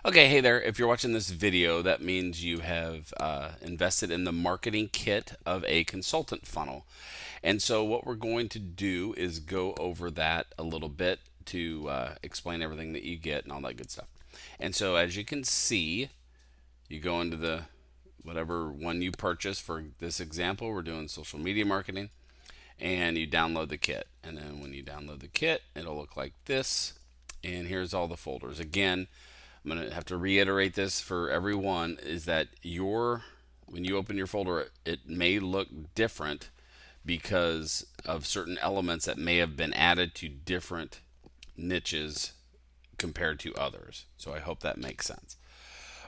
Okay, hey there. If you're watching this video, that means you have invested in the marketing kit of a consultant funnel. And so, what we're going to do is go over that a little bit to explain everything that you get and all that good stuff. And so, as you can see, you go into the whatever one you purchase. For this example, we're doing social media marketing, and you download the kit. And then, when you download the kit, it'll look like this. And here's all the folders. Again, I'm going to have to reiterate this for everyone is that when you open your folder, it may look different because of certain elements that may have been added to different niches compared to others. So I hope that makes sense.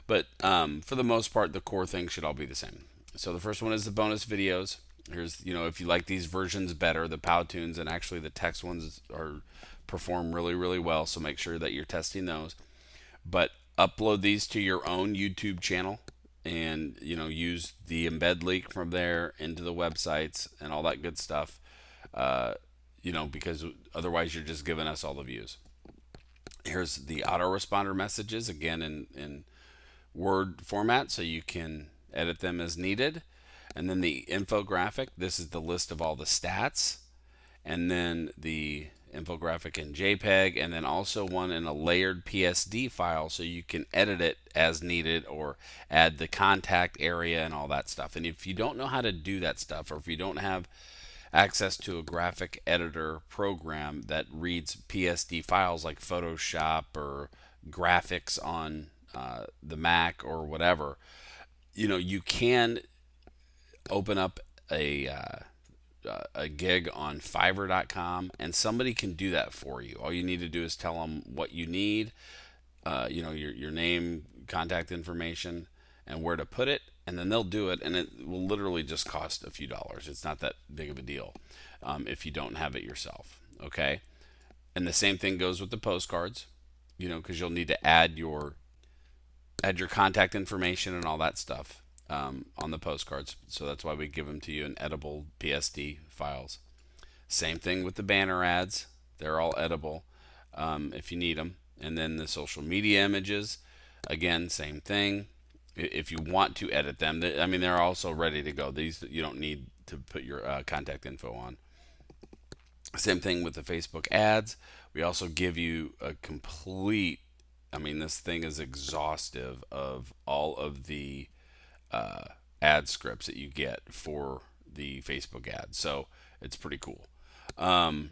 But for the most part, the core thing should all be the same. So the first one is the bonus videos. Here's, if you like these versions better, the Powtoons and actually the text ones are perform really, really well. So make sure that you're testing those. But upload these to your own YouTube channel and use the embed link from there into the websites and all that good stuff. Because otherwise you're just giving us all the views. Here's the autoresponder messages again in Word format so you can edit them as needed. And then the infographic, this is the list of all the stats. And then the infographic in JPEG, and then also one in a layered PSD file so you can edit it as needed or add the contact area and all that stuff. And if you don't know how to do that stuff, or if you don't have access to a graphic editor program that reads PSD files like Photoshop or graphics on the Mac or whatever, you can open up a gig on Fiverr.com, and somebody can do that for you. All you need to do is tell them what you need, your name, contact information, and where to put it, and then they'll do it, and it will literally just cost a few dollars. It's not that big of a deal if you don't have it yourself. Okay, and the same thing goes with the postcards, because you'll need to add your contact information and all that stuff on the postcards. So that's why we give them to you in editable PSD files. Same thing with the banner ads. They're all editable if you need them. And then the social media images, again, same thing. If you want to edit them, they're also ready to go. These you don't need to put your contact info on. Same thing with the Facebook ads. We also give you a complete, this thing is exhaustive of all of the ad scripts that you get for the Facebook ads. So it's pretty cool. And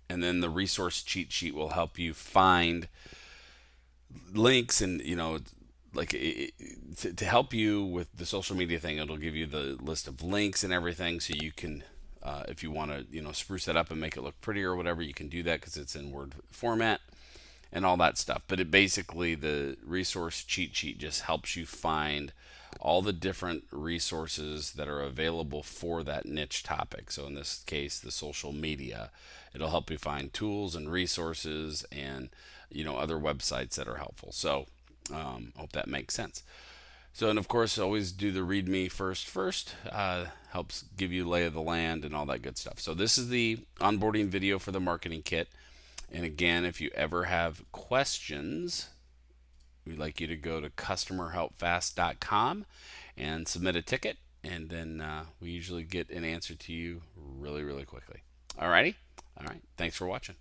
then the resource cheat sheet will help you find links and, to help you with the social media thing. It'll give you the list of links and everything so you can, if you want to, spruce that up and make it look pretty or whatever, you can do that because it's in Word format and all that stuff. But the resource cheat sheet just helps you find all the different resources that are available for that niche topic. So in this case, the social media, it'll help you find tools and resources and other websites that are helpful. So hope that makes sense. So, and of course, always do the README first. Helps give you lay of the land and all that good stuff. So this is the onboarding video for the marketing kit. And again, if you ever have questions, we'd like you to go to customerhelpfast.com and submit a ticket. And then we usually get an answer to you really, really quickly. Alrighty? All right. Thanks for watching.